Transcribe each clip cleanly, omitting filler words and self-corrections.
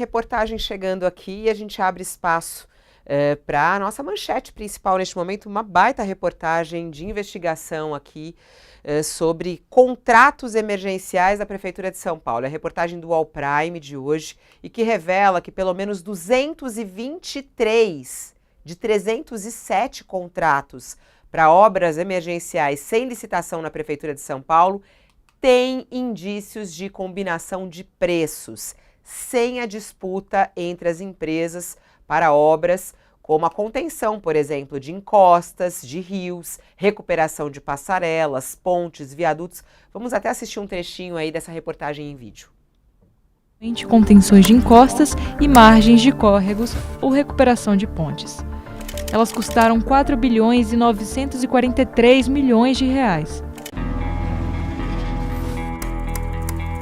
Reportagem chegando aqui e a gente abre espaço para a nossa manchete principal neste momento, uma baita reportagem de investigação aqui sobre contratos emergenciais da Prefeitura de São Paulo. É a reportagem do All Prime de hoje e que revela que pelo menos 223 de 307 contratos para obras emergenciais sem licitação na Prefeitura de São Paulo têm indícios de combinação de preços sem a disputa entre as empresas para obras como a contenção, por exemplo, de encostas, de rios, recuperação de passarelas, pontes, viadutos. Vamos até assistir um trechinho aí dessa reportagem em vídeo. Contenções de encostas e margens de córregos ou recuperação de pontes. Elas custaram 4 bilhões e 943 milhões de reais.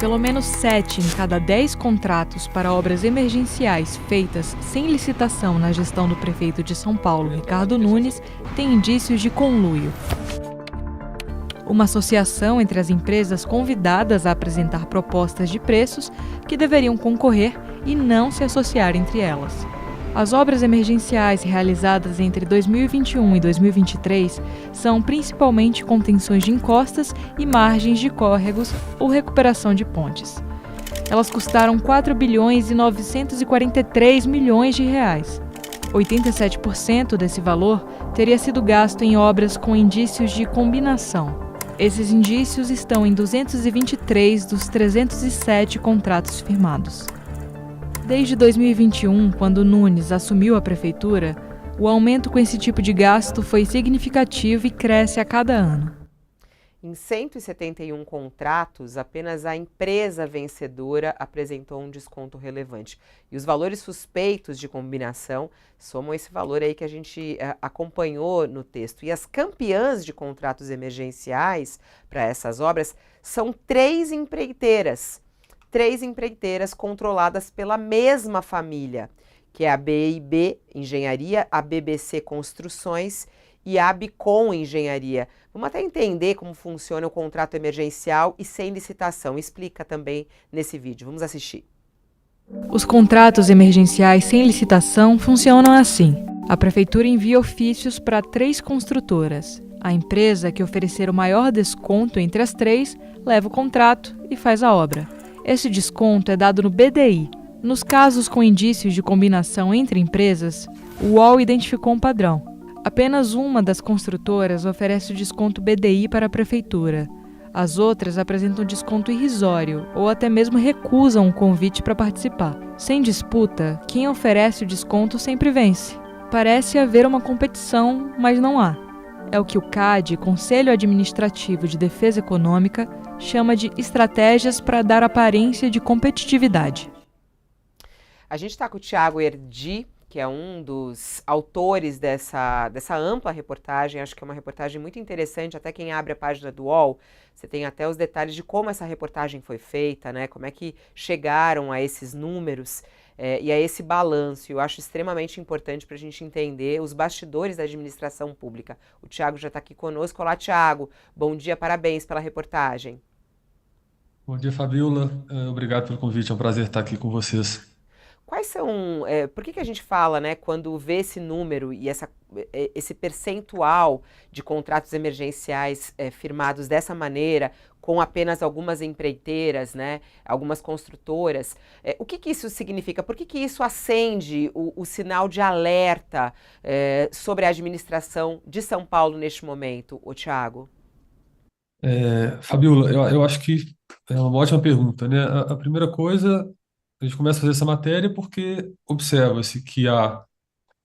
Pelo menos 7 em cada 10 contratos para obras emergenciais feitas sem licitação na gestão do prefeito de São Paulo, Ricardo Nunes, têm indícios de conluio. Uma associação entre as empresas convidadas a apresentar propostas de preços que deveriam concorrer e não se associar entre elas. As obras emergenciais realizadas entre 2021 e 2023 são principalmente contenções de encostas e margens de córregos ou recuperação de pontes. Elas custaram 4 bilhões e 943 milhões de reais. 87% desse valor teria sido gasto em obras com indícios de combinação. Esses indícios estão em 223 dos 307 contratos firmados. Desde 2021, quando Nunes assumiu a prefeitura, o aumento com esse tipo de gasto foi significativo e cresce a cada ano. Em 171 contratos, apenas a empresa vencedora apresentou um desconto relevante. E os valores suspeitos de combinação somam esse valor aí que a gente acompanhou no texto. E as campeãs de contratos emergenciais para essas obras são três empreiteiras controladas pela mesma família, que é a BIB Engenharia, a BBC Construções e a Abicom Engenharia. Vamos até entender como funciona o contrato emergencial e sem licitação. Explica também nesse vídeo. Vamos assistir. Os contratos emergenciais sem licitação funcionam assim. A prefeitura envia ofícios para 3 construtoras. A empresa que oferecer o maior desconto entre as 3 leva o contrato e faz a obra. Esse desconto é dado no BDI. Nos casos com indícios de combinação entre empresas, o UOL identificou um padrão. Apenas uma das construtoras oferece o desconto BDI para a prefeitura. As outras apresentam desconto irrisório ou até mesmo recusam o convite para participar. Sem disputa, quem oferece o desconto sempre vence. Parece haver uma competição, mas não há. É o que o CAD, Conselho Administrativo de Defesa Econômica, chama de estratégias para dar aparência de competitividade. A gente está com o Thiago Erdi, que é um dos autores dessa ampla reportagem. Acho que é uma reportagem muito interessante, até quem abre a página do UOL, você tem até os detalhes de como essa reportagem foi feita, né? Como é que chegaram a esses números e a esse balanço. Eu acho extremamente importante para a gente entender os bastidores da administração pública. O Thiago já está aqui conosco. Olá, Thiago. Bom dia, parabéns pela reportagem. Bom dia, Fabiola. Obrigado pelo convite. É um prazer estar aqui com vocês. Quais são, por que a gente fala, né, quando vê esse número e esse percentual de contratos emergenciais firmados dessa maneira, com apenas algumas empreiteiras, né, algumas construtoras, o que isso significa? Por que isso acende o sinal de alerta sobre a administração de São Paulo neste momento, ô Thiago? Fabiola, eu acho que é uma ótima pergunta, né? A primeira coisa, a gente começa a fazer essa matéria porque observa-se que há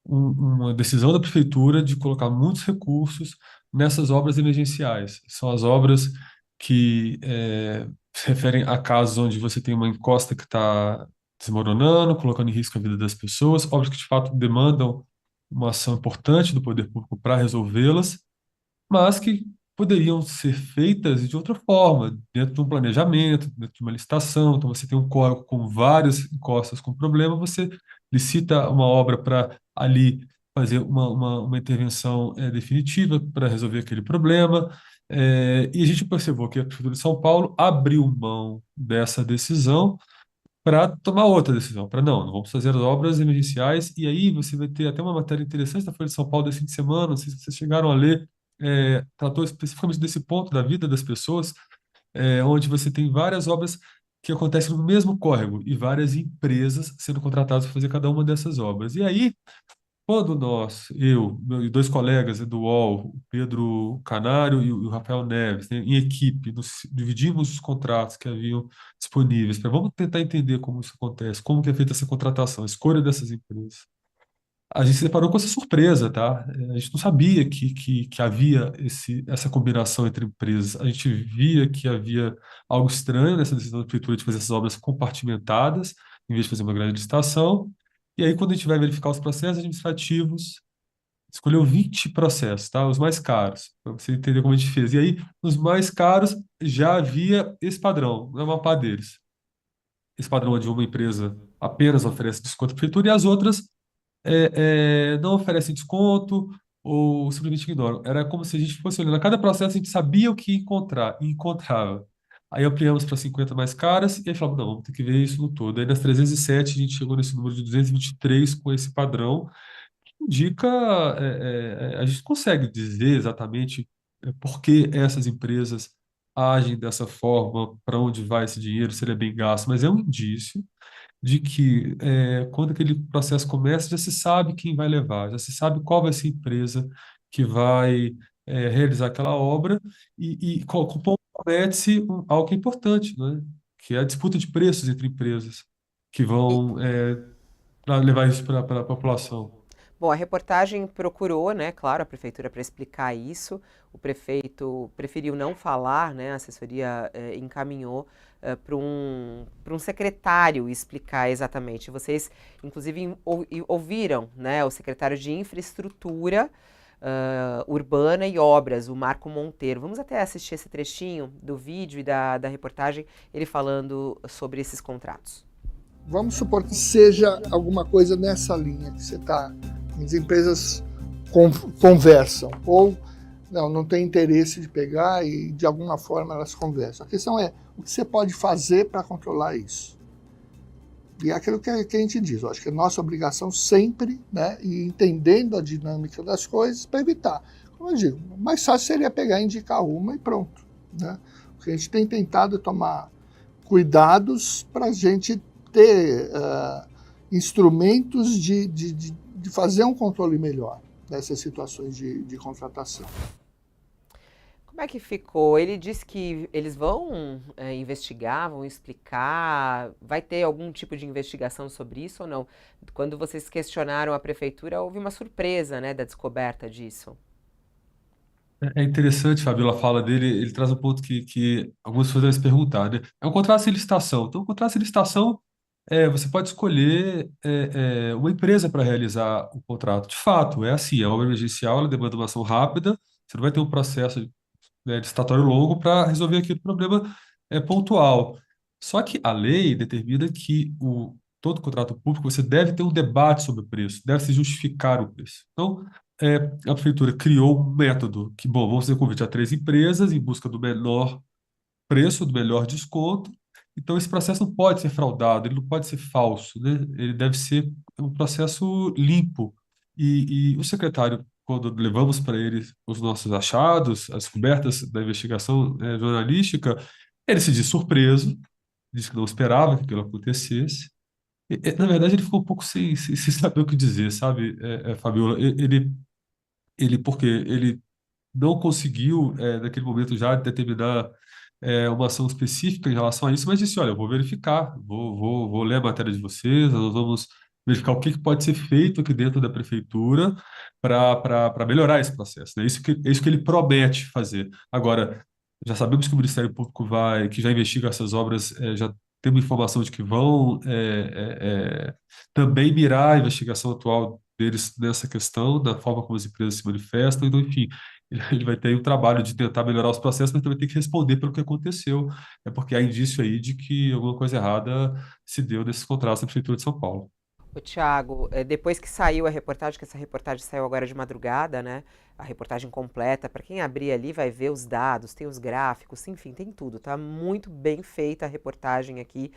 uma decisão da prefeitura de colocar muitos recursos nessas obras emergenciais. São as obras que se referem a casos onde você tem uma encosta que está desmoronando, colocando em risco a vida das pessoas, obras que de fato demandam uma ação importante do poder público para resolvê-las, mas que poderiam ser feitas de outra forma, dentro de um planejamento, dentro de uma licitação. Então, você tem um córrego com várias encostas com problema, você licita uma obra para ali fazer uma intervenção definitiva para resolver aquele problema. E a gente observou que a Prefeitura de São Paulo abriu mão dessa decisão para tomar outra decisão, para não vamos fazer as obras emergenciais, e aí você vai ter até uma matéria interessante da Folha de São Paulo desse fim de semana, não sei se vocês chegaram a ler, tratou especificamente desse ponto da vida das pessoas, onde você tem várias obras que acontecem no mesmo córrego e várias empresas sendo contratadas para fazer cada uma dessas obras. E aí, quando e dois colegas do UOL, o Pedro Canário e o Rafael Neves, né, em equipe, dividimos os contratos que haviam disponíveis, para vamos tentar entender como isso acontece, como que é feita essa contratação, a escolha dessas empresas. A gente se deparou com essa surpresa, tá? A gente não sabia que havia essa combinação entre empresas. A gente via que havia algo estranho nessa decisão da prefeitura de fazer essas obras compartimentadas, em vez de fazer uma grande licitação. E aí, quando a gente vai verificar os processos administrativos, escolheu 20 processos, tá? Os mais caros, para você entender como a gente fez. E aí, nos mais caros, já havia esse padrão, no mapa deles. Esse padrão onde uma empresa apenas oferece desconto à prefeitura e as outras não oferecem desconto ou simplesmente ignoram. Era como se a gente fosse olhando a cada processo, a gente sabia o que ia encontrar e encontrava. Aí ampliamos para 50 mais caras e aí falamos, não, vamos ter que ver isso no todo. Aí nas 307 a gente chegou nesse número de 223 com esse padrão, que indica, a gente consegue dizer exatamente por que essas empresas agem dessa forma, para onde vai esse dinheiro, se ele é bem gasto, mas é um indício de que quando aquele processo começa, já se sabe quem vai levar, já se sabe qual vai ser a empresa que vai realizar aquela obra e compromete-se algo que é importante, né? Que é a disputa de preços entre empresas que vão pra levar isso para a população. Bom, a reportagem procurou, né, claro, a prefeitura para explicar isso. O prefeito preferiu não falar, né, a assessoria encaminhou para um secretário explicar exatamente. Vocês, inclusive, ouviram, né, o secretário de Infraestrutura Urbana e Obras, o Marco Monteiro. Vamos até assistir esse trechinho do vídeo e da reportagem, ele falando sobre esses contratos. Vamos supor que seja alguma coisa nessa linha que você está. As empresas conversam ou não tem interesse de pegar e de alguma forma elas conversam. A questão é o que você pode fazer para controlar isso. E é aquilo que a gente diz, eu acho que é nossa obrigação sempre, né, e entendendo a dinâmica das coisas para evitar. Como eu digo, o mais fácil seria pegar e indicar uma e pronto. Né? Porque a gente tem tentado tomar cuidados para a gente ter instrumentos de fazer um controle melhor dessas situações de contratação. Como é que ficou? Ele disse que eles vão investigar, vão explicar, vai ter algum tipo de investigação sobre isso ou não? Quando vocês questionaram a prefeitura, houve uma surpresa, né, da descoberta disso. É interessante, Fabiola, a fala dele, ele traz um ponto que algumas pessoas devem se perguntar, né? É um contrato de licitação. Então, o contrato de licitação, você pode escolher uma empresa para realizar o contrato. De fato, é assim, a obra emergencial, ela demanda uma ação rápida, você não vai ter um processo, né, licitatório longo para resolver aquele problema pontual. Só que a lei determina que todo contrato público você deve ter um debate sobre o preço, deve se justificar o preço. Então, a prefeitura criou um método que, bom, vamos fazer convite a três empresas em busca do menor preço, do melhor desconto. Então, esse processo não pode ser fraudado, ele não pode ser falso, né? Ele deve ser um processo limpo. E o secretário, quando levamos para ele os nossos achados, as descobertas da investigação jornalística, ele se diz surpreso, disse que não esperava que aquilo acontecesse. Na verdade, ele ficou um pouco sem saber o que dizer, sabe, Fabiola? Porque ele não conseguiu, naquele momento, já determinar uma ação específica em relação a isso, mas disse: olha, eu vou verificar, vou ler a matéria de vocês, nós vamos verificar o que pode ser feito aqui dentro da prefeitura para melhorar esse processo. Né? É isso que ele promete fazer. Agora, já sabemos que o Ministério Público que já investiga essas obras, já temos informação de que vão também mirar a investigação atual deles nessa questão, da forma como as empresas se manifestam, então, enfim, ele vai ter o trabalho de tentar melhorar os processos, mas também tem que responder pelo que aconteceu. É porque há indício aí de que alguma coisa errada se deu nesses contratos da Prefeitura de São Paulo. Ô, Tiago, depois que saiu a reportagem, que essa reportagem saiu agora de madrugada, né? a reportagem completa. Para quem abrir ali vai ver os dados, tem os gráficos, enfim, tem tudo. Tá muito bem feita a reportagem aqui,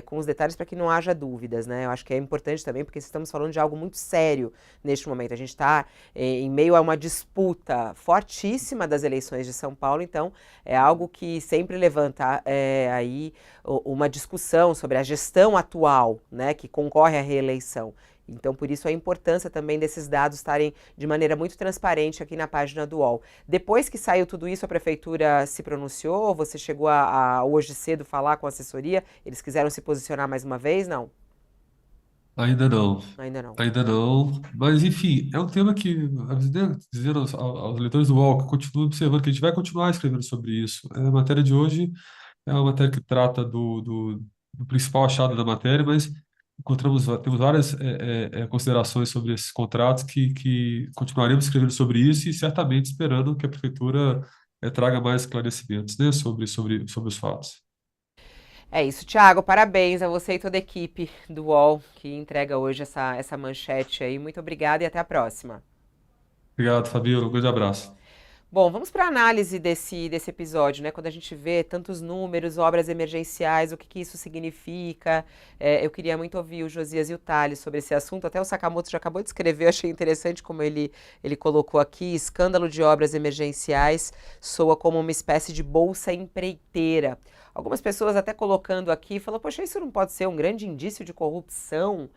com os detalhes para que não haja dúvidas, né? Eu acho que é importante também porque estamos falando de algo muito sério neste momento. A gente está em meio a uma disputa fortíssima das eleições de São Paulo, então é algo que sempre levanta aí uma discussão sobre a gestão atual, né, que concorre à reeleição. Então, por isso a importância também desses dados estarem de maneira muito transparente aqui na página do UOL. Depois que saiu tudo isso, a prefeitura se pronunciou? Você chegou a hoje cedo falar com a assessoria? Eles quiseram se posicionar mais uma vez? Não? Ainda não, Ainda não. ainda não. Mas, enfim, é um tema que, dizendo aos leitores do UOL, que eu continuo observando que a gente vai continuar escrevendo sobre isso. A matéria de hoje é uma matéria que trata do principal achado da matéria, mas temos várias considerações sobre esses contratos que continuaremos escrevendo sobre isso e certamente esperando que a prefeitura traga mais esclarecimentos, né, sobre os fatos. É isso, Thiago, parabéns a você e toda a equipe do UOL que entrega hoje essa manchete aí. Muito obrigada e até a próxima. Obrigado, Fabíola. Um grande abraço. Bom, vamos para a análise desse episódio, né? Quando a gente vê tantos números, obras emergenciais, o que isso significa. Eu queria muito ouvir o Josias e o Thales sobre esse assunto. Até o Sakamoto já acabou de escrever, eu achei interessante como ele colocou aqui. Escândalo de obras emergenciais soa como uma espécie de bolsa empreiteira. Algumas pessoas até colocando aqui, falam, poxa, isso não pode ser um grande indício de corrupção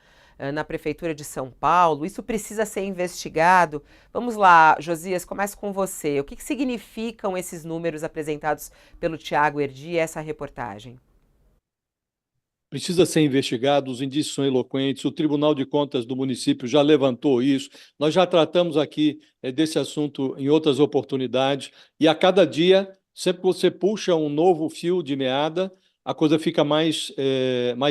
na Prefeitura de São Paulo? Isso precisa ser investigado? Vamos lá, Josias, começo com você. O que significam esses números apresentados pelo Thiago Erdi e essa reportagem? Precisa ser investigado, os indícios são eloquentes, o Tribunal de Contas do município já levantou isso, nós já tratamos aqui desse assunto em outras oportunidades, e a cada dia, sempre que você puxa um novo fio de meada, a coisa fica mais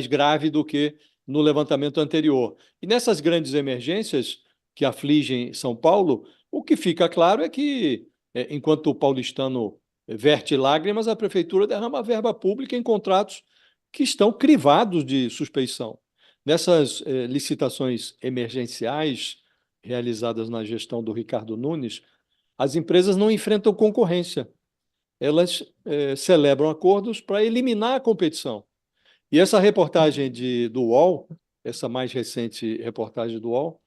grave do que no levantamento anterior. E nessas grandes emergências que afligem São Paulo, o que fica claro é que, enquanto o paulistano verte lágrimas, a prefeitura derrama verba pública em contratos que estão crivados de suspeição. Nessas licitações emergenciais realizadas na gestão do Ricardo Nunes, as empresas não enfrentam concorrência. Elas celebram acordos para eliminar a competição. E essa reportagem do UOL, essa mais recente reportagem do UOL,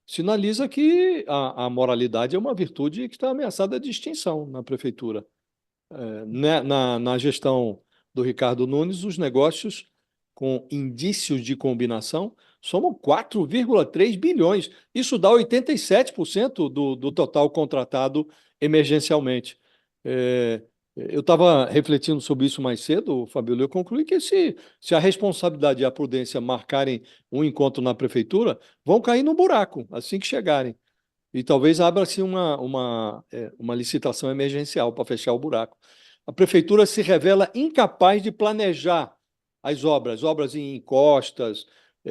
sinaliza que a moralidade é uma virtude que está ameaçada de extinção na prefeitura. Na gestão do Ricardo Nunes, os negócios com indícios de combinação somam 4,3 bilhões. Isso dá 87% do total contratado emergencialmente. Eu estava refletindo sobre isso mais cedo, Fabíola, eu concluí que se a responsabilidade e a prudência marcarem um encontro na prefeitura, vão cair no buraco assim que chegarem. E talvez abra-se uma licitação emergencial para fechar o buraco. A prefeitura se revela incapaz de planejar as obras em encostas,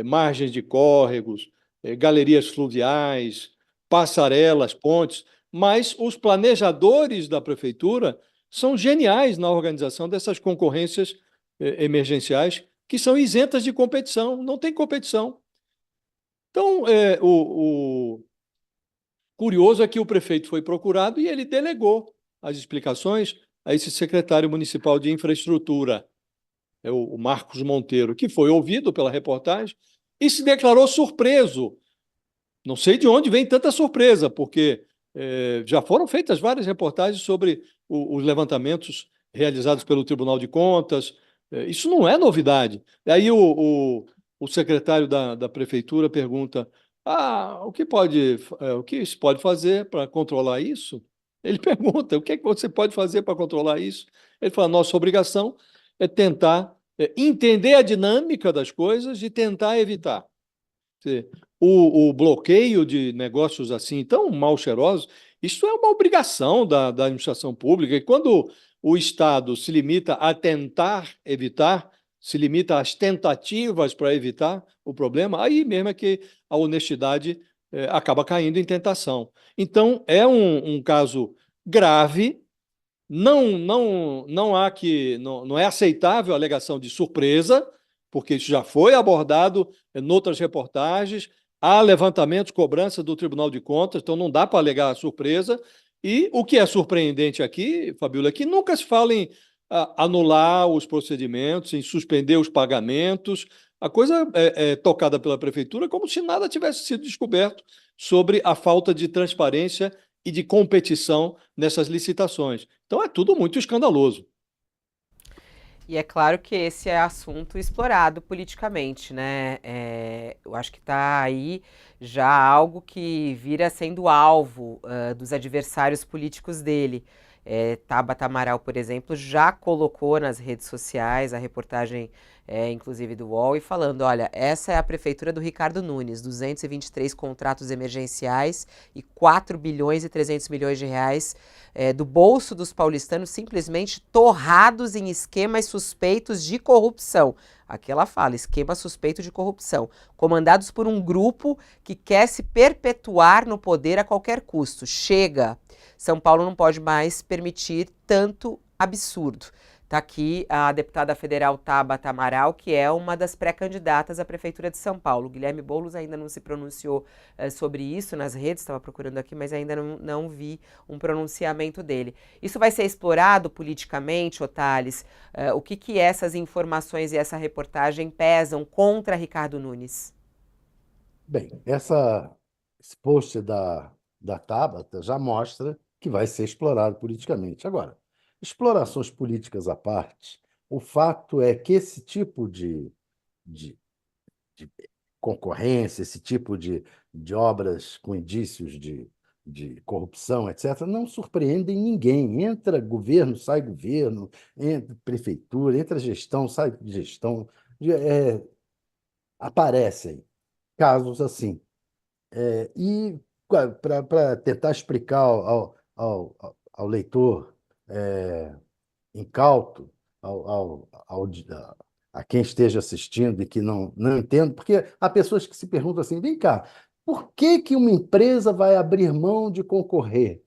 margens de córregos, galerias fluviais, passarelas, pontes, mas os planejadores da prefeitura são geniais na organização dessas concorrências emergenciais que são isentas de competição, não tem competição. Então, o curioso é que o prefeito foi procurado e ele delegou as explicações a esse secretário municipal de infraestrutura, o Marcos Monteiro, que foi ouvido pela reportagem e se declarou surpreso. Não sei de onde vem tanta surpresa, porque já foram feitas várias reportagens sobre os levantamentos realizados pelo Tribunal de Contas. Isso não é novidade. Aí o secretário da prefeitura pergunta: o que se pode fazer para controlar isso? Ele pergunta: o que é que você pode fazer para controlar isso? Ele fala: nossa obrigação é tentar entender a dinâmica das coisas e tentar evitar. O bloqueio de negócios assim tão mal cheirosos, isso é uma obrigação da administração pública. E quando o Estado se limita a tentar evitar, se limita às tentativas para evitar o problema, aí mesmo é que a honestidade acaba caindo em tentação. Então, é um caso grave. Não é aceitável a alegação de surpresa, porque isso já foi abordado em outras reportagens, há levantamentos, cobrança do Tribunal de Contas, então não dá para alegar surpresa. E o que é surpreendente aqui, Fabíola, é que nunca se fala em anular os procedimentos, em suspender os pagamentos. A coisa é tocada pela Prefeitura como se nada tivesse sido descoberto sobre a falta de transparência e de competição nessas licitações. Então é tudo muito escandaloso. E é claro que esse é assunto explorado politicamente, né? Eu acho que está aí já algo que vira sendo alvo dos adversários políticos dele. Tabata Amaral, por exemplo, já colocou nas redes sociais a reportagem, inclusive do UOL, e falando, olha, essa é a prefeitura do Ricardo Nunes, 223 contratos emergenciais e 4 bilhões e 300 milhões de reais do bolso dos paulistanos simplesmente torrados em esquemas suspeitos de corrupção. Aqui ela fala, esquema suspeito de corrupção, comandados por um grupo que quer se perpetuar no poder a qualquer custo. Chega! São Paulo não pode mais permitir tanto absurdo. Está aqui a deputada federal Tabata Amaral, que é uma das pré-candidatas à Prefeitura de São Paulo. Guilherme Boulos ainda não se pronunciou sobre isso nas redes, estava procurando aqui, mas ainda não vi um pronunciamento dele. Isso vai ser explorado politicamente, Otales? O que essas informações e essa reportagem pesam contra Ricardo Nunes? Bem, esse post da Tabata já mostra que vai ser explorado politicamente. Agora, explorações políticas à parte, o fato é que esse tipo de, de concorrência, esse tipo de obras com indícios de corrupção, etc., não surpreendem ninguém. Entra governo, sai governo, entra prefeitura, entra gestão, sai gestão. Aparecem casos assim. E para tentar explicar ao leitor incauto, a quem esteja assistindo e que não entende, porque há pessoas que se perguntam assim, vem cá, por que uma empresa vai abrir mão de concorrer?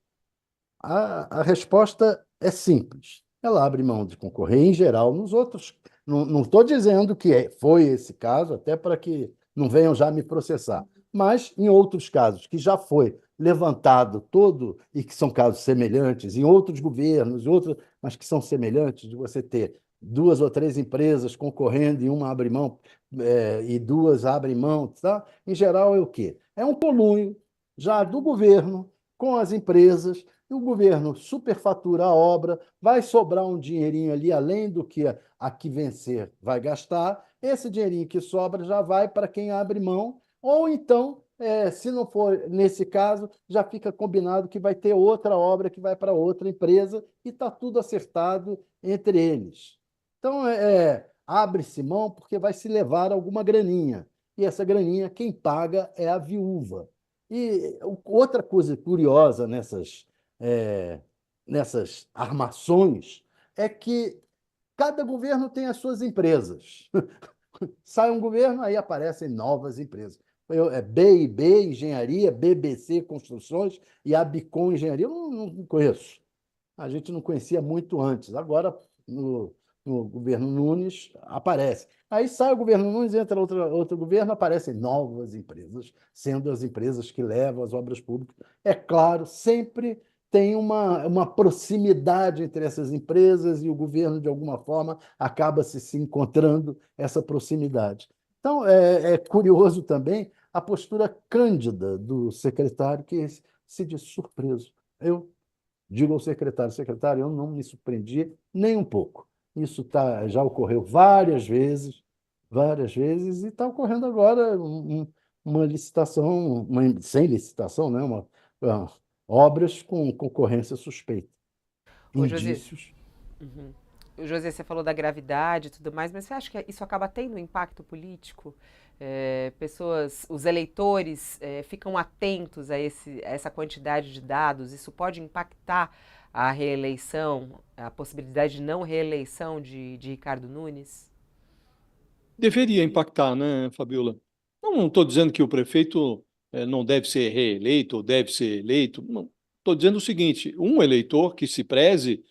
A resposta é simples. Ela abre mão de concorrer em geral nos outros. Não estou dizendo que foi esse caso, até para que não venham já me processar. Mas em outros casos, que já foi levantado todo, e que são casos semelhantes, em outros governos, mas que são semelhantes, de você ter duas ou três empresas concorrendo e uma abre mão e duas abrem mão, tá? Em geral é o quê? É um conluio já do governo com as empresas, e o governo superfatura a obra, vai sobrar um dinheirinho ali, além do que a que vencer vai gastar, esse dinheirinho que sobra já vai para quem abre mão, ou então, se não for nesse caso, já fica combinado que vai ter outra obra que vai para outra empresa e está tudo acertado entre eles. Então, abre-se mão porque vai se levar alguma graninha, e essa graninha quem paga é a viúva. E outra coisa curiosa nessas armações é que cada governo tem as suas empresas. Sai um governo, aí aparecem novas empresas. BIB Engenharia, BBC Construções e a Bicom Engenharia. Eu não conheço. A gente não conhecia muito antes. Agora, no governo Nunes, aparece. Aí sai o governo Nunes, entra outro governo, aparecem novas empresas, sendo as empresas que levam as obras públicas. É claro, sempre tem uma proximidade entre essas empresas e o governo, de alguma forma, acaba se encontrando essa proximidade. Então, é curioso também a postura cândida do secretário, que se diz surpreso. Eu digo ao secretário, eu não me surpreendi nem um pouco. Isso já ocorreu várias vezes, e está ocorrendo agora uma licitação, sem licitação, né? Obras com concorrência suspeita. Ô, José, Indícios. uhum. José, você falou da gravidade e tudo mais, mas você acha que isso acaba tendo um impacto político? Os eleitores ficam atentos a essa quantidade de dados? Isso pode impactar a reeleição, a possibilidade de não reeleição de Ricardo Nunes? Deveria impactar, né, Fabiola? Não estou dizendo que o prefeito não deve ser reeleito ou deve ser eleito. Estou dizendo o seguinte: um eleitor que se preze,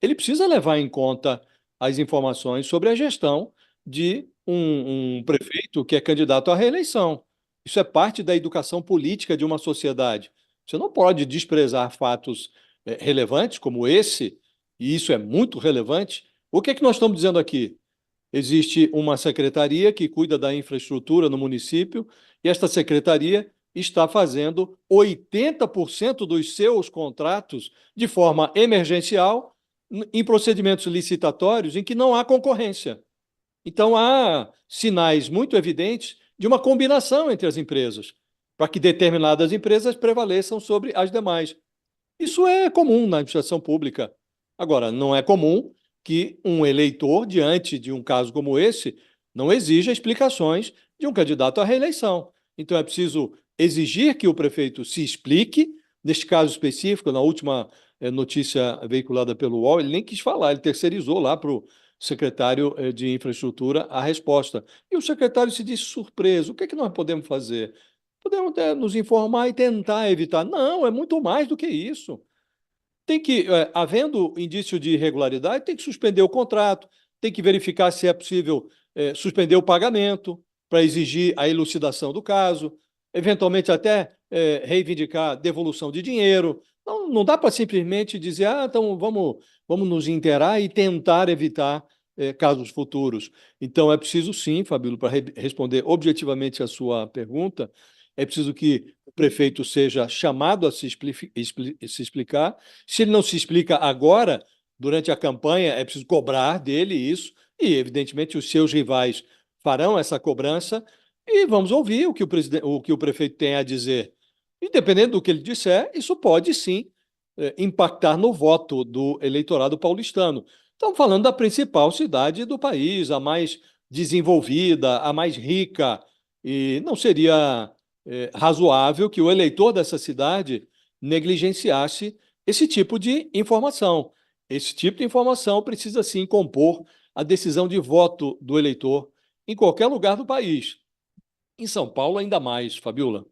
ele precisa levar em conta as informações sobre a gestão de um prefeito que é candidato à reeleição. Isso é parte da educação política de uma sociedade. Você não pode desprezar fatos relevantes como esse, e isso é muito relevante. O que é que nós estamos dizendo aqui? Existe uma secretaria que cuida da infraestrutura no município, e esta secretaria está fazendo 80% dos seus contratos de forma emergencial em procedimentos licitatórios em que não há concorrência. Então, há sinais muito evidentes de uma combinação entre as empresas, para que determinadas empresas prevaleçam sobre as demais. Isso é comum na administração pública. Agora, não é comum que um eleitor, diante de um caso como esse, não exija explicações de um candidato à reeleição. Então, é preciso exigir que o prefeito se explique. Neste caso específico, na última notícia veiculada pelo UOL, ele nem quis falar, ele terceirizou lá para o secretário de Infraestrutura a resposta. E o secretário se disse surpreso. O que é que nós podemos fazer? Podemos até nos informar e tentar evitar. Não, é muito mais do que isso. Tem que, havendo indício de irregularidade, tem que suspender o contrato, tem que verificar se é possível suspender o pagamento para exigir a elucidação do caso, eventualmente até reivindicar devolução de dinheiro. Não dá para simplesmente dizer, então vamos nos inteirar e tentar evitar casos futuros. Então, é preciso sim, Fabíola, para responder objetivamente a sua pergunta, é preciso que o prefeito seja chamado a se explicar. Se ele não se explica agora, durante a campanha, é preciso cobrar dele isso, e, evidentemente, os seus rivais farão essa cobrança, e vamos ouvir o que o prefeito tem a dizer. E, dependendo do que ele disser, isso pode, sim, impactar no voto do eleitorado paulistano. Estamos falando da principal cidade do país, a mais desenvolvida, a mais rica, e não seria razoável que o eleitor dessa cidade negligenciasse esse tipo de informação. Esse tipo de informação precisa, sim, compor a decisão de voto do eleitor em qualquer lugar do país. Em São Paulo, ainda mais, Fabíola.